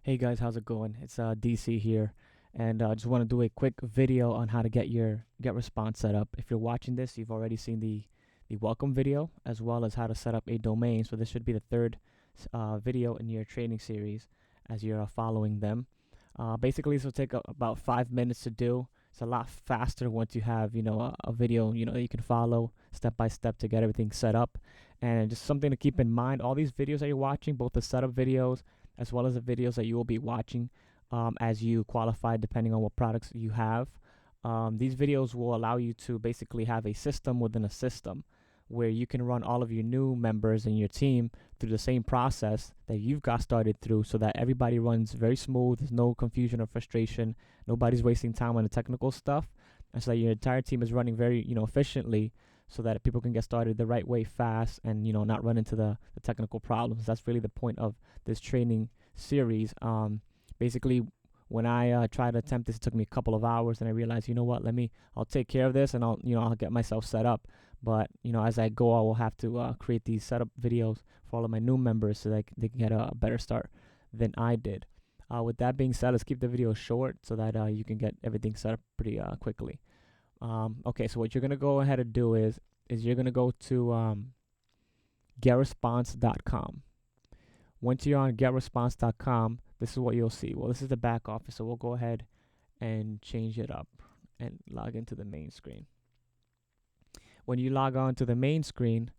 Hey guys, how's it going? It's DC here, and I just want to do a quick video on how to get your GetResponse set up. If you're watching this, you've already seen the welcome video as well as how to set up a domain. So this should be the third video in your training series as you're following them. Basically, this will take about 5 minutes to do. It's a lot faster once you have a video that you can follow step by step to get everything set up. And just something to keep in mind: all these videos that you're watching, both the setup videos as well as the videos that you will be watching as you qualify, depending on what products you have. These videos will allow you to basically have a system within a system where you can run all of your new members in your team through the same process that you've got started through, so that everybody runs very smooth. There's no confusion or frustration. Nobody's wasting time on the technical stuff. And so that your entire team is running very efficiently, so that people can get started the right way fast and not run into the technical problems. That's really the point of this training series. Basically, when I tried to attempt this, it took me a couple of hours, and I realized, I'll take care of this, and I'll get myself set up. But as I go, I will have to create these setup videos for all of my new members so that they can get a better start than I did. With that being said, let's keep the video short so that you can get everything set up pretty quickly. Okay, so what you're gonna go ahead and do is you're gonna go to getresponse.com. Once you're on getresponse.com, this is what you'll see. Well, this is the back office, so we'll go ahead and change it up and log into the main screen. When you log on to the main screen,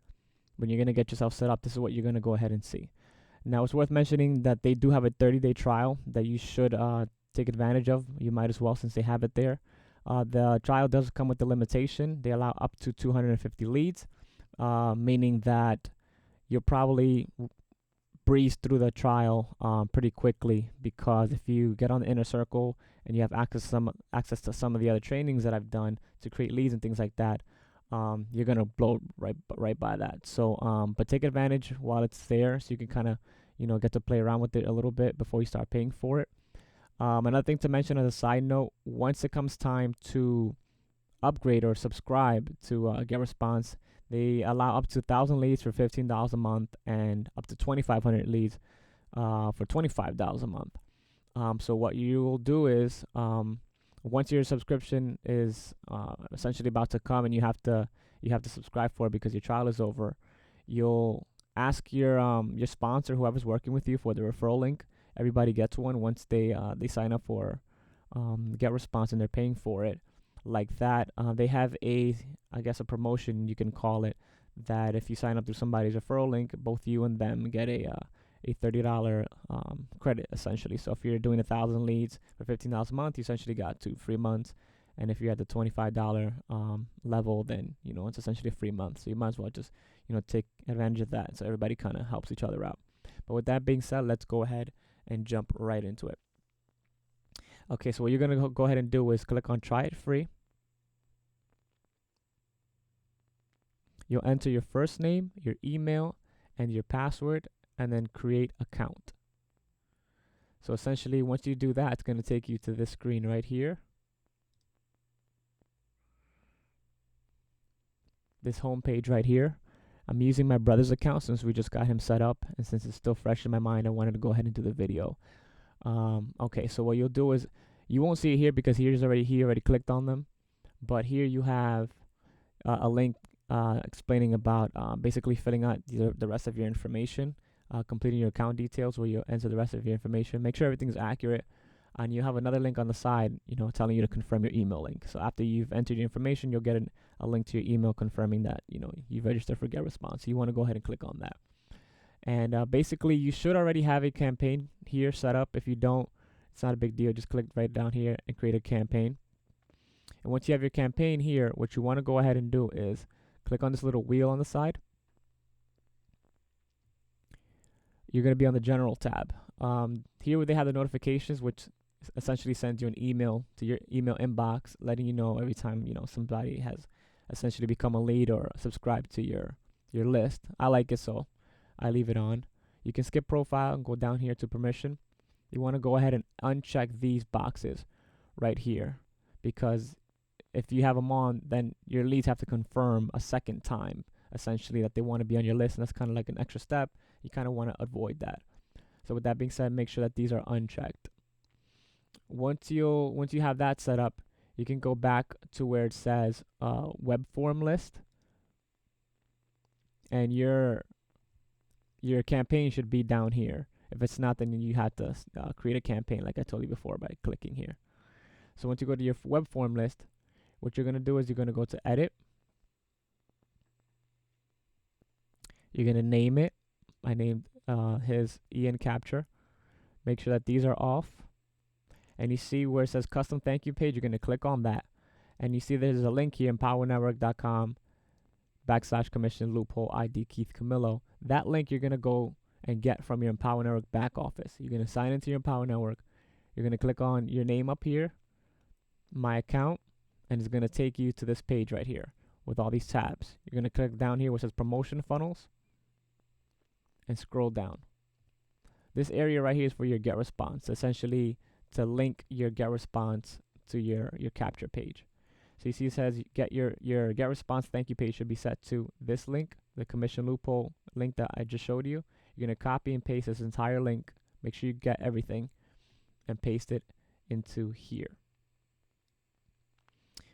when you're gonna get yourself set up, this is what you're gonna go ahead and see. Now, it's worth mentioning that they do have a 30-day trial that you should take advantage of. You might as well, since they have it there. The trial does come with the limitation. They allow up to 250 leads, meaning that you'll probably breeze through the trial pretty quickly, because if you get on the inner circle and you have access to some of the other trainings that I've done to create leads and things like that, you're gonna blow right by that. So, but take advantage while it's there, so you can kind of get to play around with it a little bit before you start paying for it. Another thing to mention as a side note: once it comes time to upgrade or subscribe to GetResponse, they allow up to 1,000 leads for $15 a month and up to 2,500 leads for $25 a month. So what you will do is, once your subscription is essentially about to come and you have to subscribe for it because your trial is over, you'll ask your sponsor, whoever's working with you, for the referral link. Everybody gets one once they sign up for GetResponse and they're paying for it. Like that, they have a promotion, you can call it, that if you sign up through somebody's referral link, both you and them get a $30 credit, essentially. So if you're doing 1,000 leads for $15 a month, you essentially got 2 free months. And if you're at the $25 level, then it's essentially a free month. So you might as well just take advantage of that. So everybody kind of helps each other out. But with that being said, let's go ahead and jump right into it. Okay, so what you're gonna go ahead and do is click on Try It Free. You'll enter your first name, your email, and your password, and then create account. So essentially, once you do that, it's going to take you to this screen right here. This home page right here. I'm using my brother's account since we just got him set up, and since it's still fresh in my mind, I wanted to go ahead and do the video. Okay, so what you'll do is, you won't see it here because he already clicked on them, but here you have a link explaining about basically filling out the rest of your information, completing your account details, where you enter the rest of your information, make sure everything's accurate, and you have another link on the side, telling you to confirm your email link. So after you've entered your information, you'll get a link to your email confirming that you've registered for GetResponse. So you want to go ahead and click on that. And basically, you should already have a campaign here set up. If you don't, it's not a big deal. Just click right down here and create a campaign. And once you have your campaign here, what you want to go ahead and do is click on this little wheel on the side. You're going to be on the General tab. Here where they have the notifications, which essentially sends you an email to your email inbox, letting you know every time somebody has essentially become a lead or subscribed to your list. I like it, so I leave it on. You can skip profile and go down here to permission. You want to go ahead and uncheck these boxes right here, because if you have them on, then your leads have to confirm a second time, essentially, that they want to be on your list, and that's kind of like an extra step. You kind of want to avoid that. So with that being said, make sure that these are unchecked. Once you have that set up, you can go back to where it says web form list, and your campaign should be down here. If it's not, then you have to create a campaign like I told you before by clicking here. So once you go to your web form list, what you're going to do is you're going to go to edit. You're going to name it. I named his Ian Capture. Make sure that these are off. And you see where it says custom thank you page, you're going to click on that. And you see there's a link here, empowernetwork.com/commission loophole ID Keith Camillo. That link you're going to go and get from your Empower Network back office. You're going to sign into your Empower Network. You're going to click on your name up here, my account, and it's going to take you to this page right here with all these tabs. You're going to click down here where it says promotion funnels and scroll down. This area right here is for your get response, essentially to link your get response to your capture page. So you see it says get your get response thank you page should be set to this link, the commission loophole link that I just showed you. You're going to copy and paste this entire link. Make sure you get everything and paste it into here.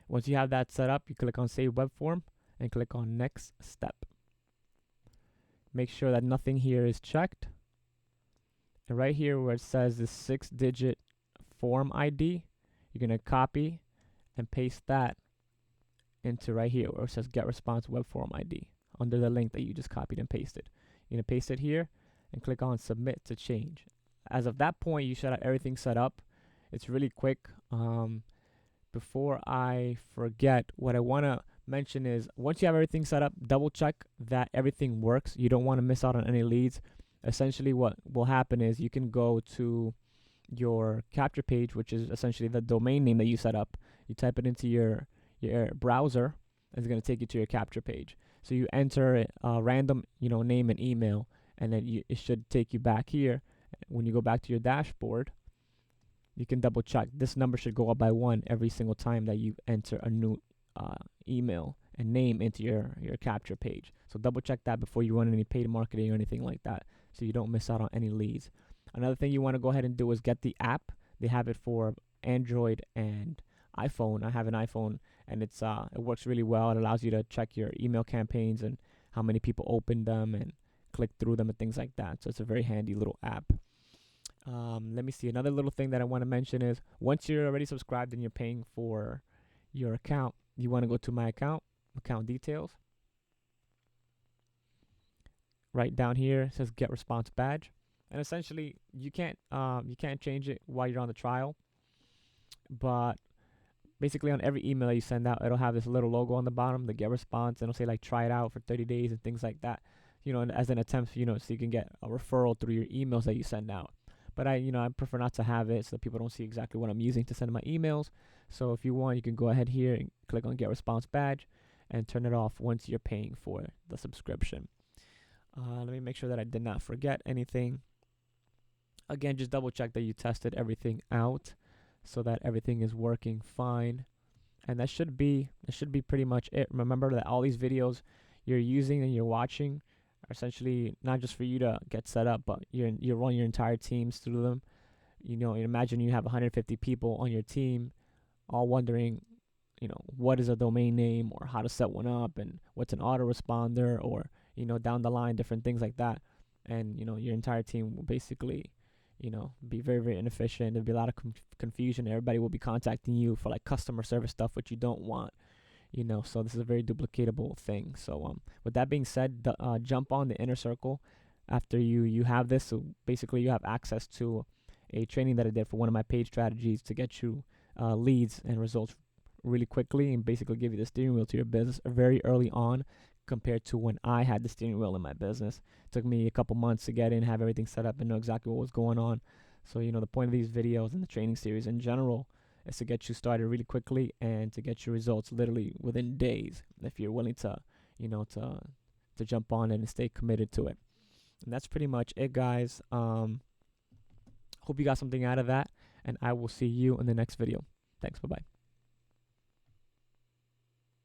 Once you have that set up, you click on Save Web Form and click on Next Step. Make sure that nothing here is checked. And right here where it says the 6-digit form ID, you're going to copy and paste that into right here where it says Get Response Web Form ID under the link that you just copied and pasted. You're going to paste it here and click on Submit to change. As of that point, you should have everything set up. It's really quick. Before I forget, what I want to mention is once you have everything set up, double check that everything works. You don't want to miss out on any leads. Essentially what will happen is you can go to your capture page, which is essentially the domain name that you set up. You type it into your browser, and it's going to take you to your capture page. So you enter a random name and email, and then it should take you back here. When you go back to your dashboard, you can double check. This number should go up by 1 every single time that you enter a new email and name into your capture page. So double check that before you run any paid marketing or anything like that, so you don't miss out on any leads. Another thing you want to go ahead and do is get the app. They have it for Android and iPhone. I have an iPhone, and it works really well. It allows you to check your email campaigns and how many people opened them and click through them and things like that. So it's a very handy little app. Let me see. Another little thing that I want to mention is once you're already subscribed and you're paying for your account, you want to go to my account details. Right down here it says Get Response Badge, and essentially you can't change it while you're on the trial, but basically on every email that you send out, it'll have this little logo on the bottom, the Get Response, and it'll say like try it out for 30 days and things like that, and as an attempt, so you can get a referral through your emails that you send out. But I prefer not to have it so people don't see exactly what I'm using to send my emails. So if you want, you can go ahead here and click on Get Response Badge and turn it off once you're paying for the subscription. Let me make sure that I did not forget anything. Again, just double check that you tested everything out so that everything is working fine. And that should be pretty much it. Remember that all these videos you're using and you're watching are essentially not just for you to get set up, but you run your entire teams through them. Imagine you have 150 people on your team all wondering, what is a domain name or how to set one up and what's an autoresponder or, down the line, different things like that. And, your entire team will basically, be very, very inefficient. There'll be a lot of confusion. Everybody will be contacting you for like customer service stuff, which you don't want. So this is a very duplicatable thing. So with that being said, jump on the inner circle after you have this. So basically you have access to a training that I did for one of my paid strategies to get you leads and results really quickly and basically give you the steering wheel to your business very early on compared to when I had the steering wheel in my business. It took me a couple months to get in, have everything set up, and know exactly what was going on. So the point of these videos and the training series in general is to get you started really quickly and to get your results literally within days if you're willing to to jump on it and stay committed to it. And that's pretty much it, guys. Hope you got something out of that, and I will see you in the next video. Thanks. Bye-bye.